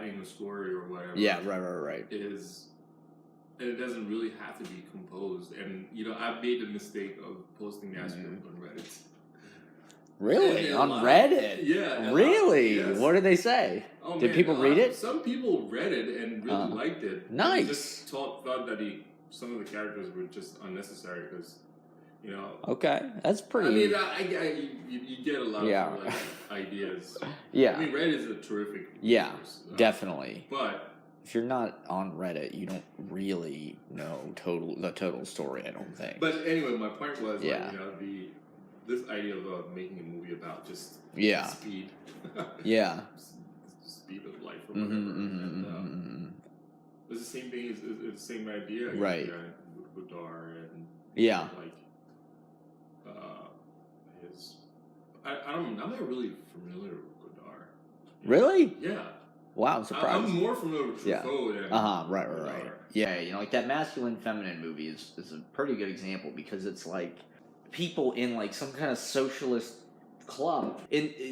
writing a story or whatever. Yeah, right. And it doesn't really have to be composed. And I've made the mistake of posting that script on Reddit. Really? On Reddit? Yeah. Really? Yes. What did they say? Oh, did people read it? Some people read it and really liked it. Nice. They just thought that some of the characters were just unnecessary because, Okay, that's pretty. I mean, you get a lot of like, ideas. Yeah. I mean, Reddit is a terrific resource. Definitely. But if you're not on Reddit, you don't really know the total story, I don't think. But anyway, my point was, this idea of making a movie about just speed. Speed of life or whatever. It's the same thing. It's the same idea. Right. With Godard and like his. I'm not really familiar with Godard. Really? Yeah. Wow, I'm surprised. I'm more familiar with Truffaut than right. Yeah, like that masculine feminine movie is a pretty good example because it's like people in like some kind of socialist club.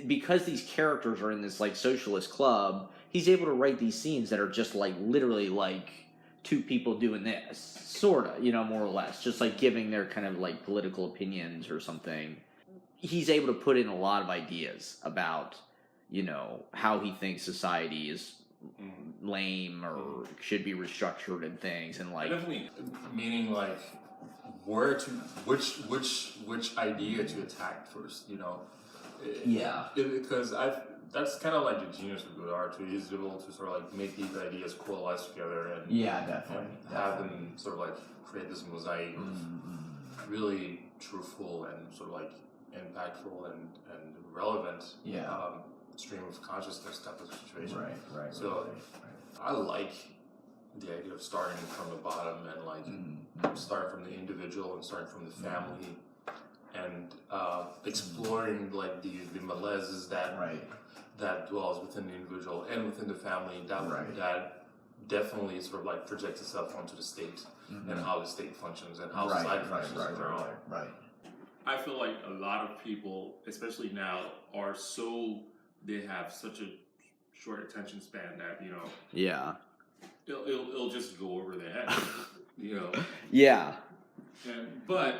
Because these characters are in this like socialist club, he's able to write these scenes that are just like literally like two people doing this, sorta, more or less, just like giving their kind of like political opinions or something. He's able to put in a lot of ideas about how he thinks society is lame or should be restructured and things, and like definitely meaning like which idea to attack first, because that's kind of like the genius of Godard too. He's able to sort of like make these ideas coalesce together and definitely have them sort of like create this mosaic of really truthful and sort of like impactful and relevant stream of consciousness type of situation. Right. So I like the idea of starting from the bottom and like starting from the individual and starting from the family and exploring like the malaises that dwells within the individual and within the family that definitely sort of like projects itself onto the state and how the state functions and how society functions in general. Right. I feel like a lot of people, especially now, they have such a short attention span that it'll just go over their head, but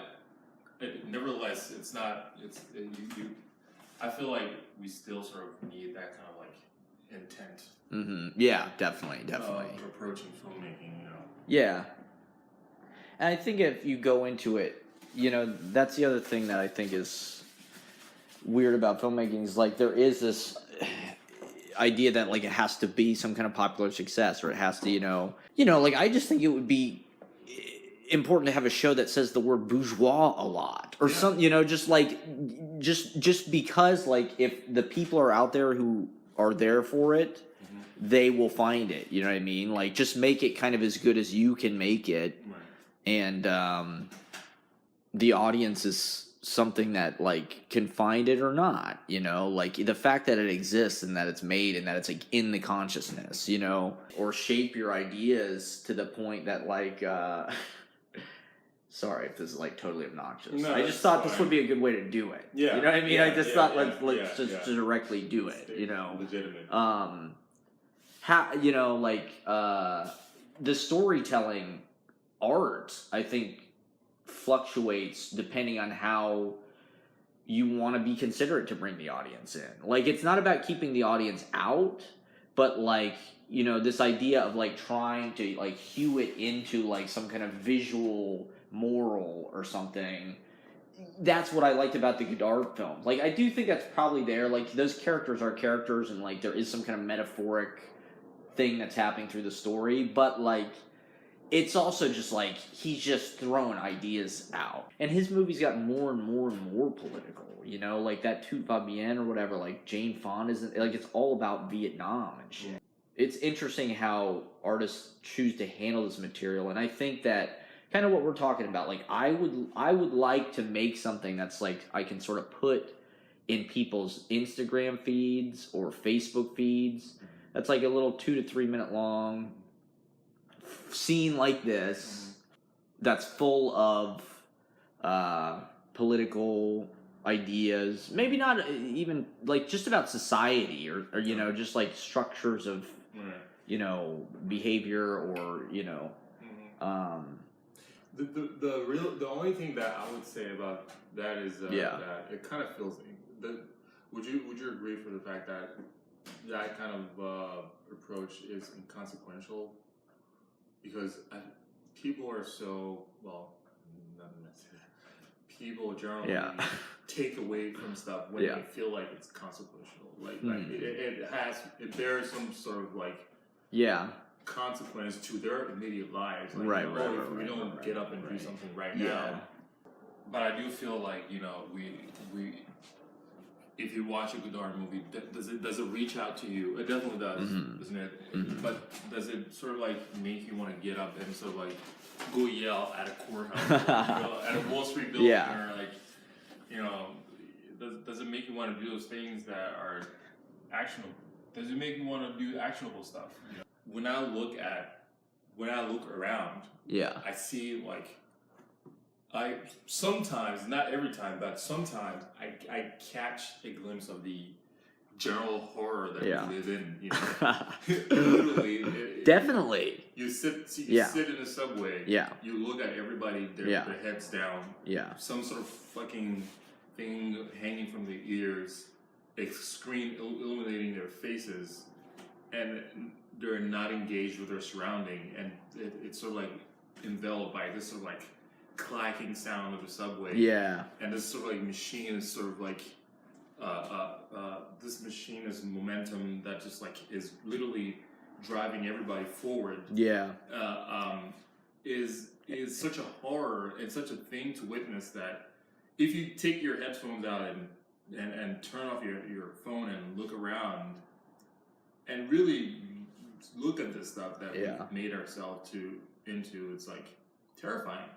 nevertheless, it's not. I feel like we still sort of need that kind of like intent. Yeah, definitely. Approaching filmmaking, Yeah, and I think if you go into it, that's the other thing that I think is weird about filmmaking is like there is this idea that like it has to be some kind of popular success or it has to like I just think it would be important to have a show that says the word bourgeois a lot or something, just like just because like if the people are out there who are there for it, they will find it, you know what I mean? Like just make it kind of as good as you can make it, and the audience is something that like can find it or not, like the fact that it exists and that it's made and that it's like in the consciousness, or shape your ideas to the point that like sorry if this is like totally obnoxious. No, I just thought this would be a good way to do it. You know what I mean? I just thought let's just directly do it, legitimate. How like the storytelling art, I think, fluctuates depending on how you want to be considerate to bring the audience in. Like it's not about keeping the audience out, but like this idea of like trying to like hew it into like some kind of visual moral or something. That's what I liked about the Godard films. Like I do think that's probably there. Like those characters are characters and like there is some kind of metaphoric thing that's happening through the story, but like it's also just like he's just throwing ideas out. And his movies got more and more and more political, like that Tout Va Bien or whatever, like Jane Fonda's, like it's all about Vietnam and shit. It's interesting how artists choose to handle this material, and I think that kind of what we're talking about, like I would like to make something that's like I can sort of put in people's Instagram feeds or Facebook feeds. That's like a little 2 to 3 minute long scene like this that's full of political ideas, maybe not even like just about society or just like structures of you know, behavior or, you know, the only thing that I would say about that is that it kind of feels would you agree for the fact that that kind of approach is inconsequential because people are so people generally take away from stuff when they feel like it's consequential. Like it bears some sort of like consequence to their immediate lives. Like, if we don't get up and do something right now. But I do feel like, you know, we if you watch a Godard movie, does it reach out to you? It definitely does, doesn't it? But does it sort of like make you want to get up and sort of like go yell at a courthouse, you know, at a Wall Street building, or like, you know, does it make you want to do those things that are actionable? Does it make you want to do actionable stuff? You know? When I look around, I see like. I sometimes, not every time, but sometimes I catch a glimpse of the general horror that we live in. You know? Literally, definitely. You sit in a subway. You look at everybody, their heads down. Some sort of fucking thing hanging from their ears, a screen illuminating their faces, and they're not engaged with their surrounding, and it's sort of like enveloped by this sort of like clacking sound of the subway. And this sort of like machine is sort of like this machine is momentum that just like is literally driving everybody forward. Is such a horror and such a thing to witness that if you take your headphones out and turn off your phone and look around and really look at this stuff that we've made ourselves into, it's like terrifying.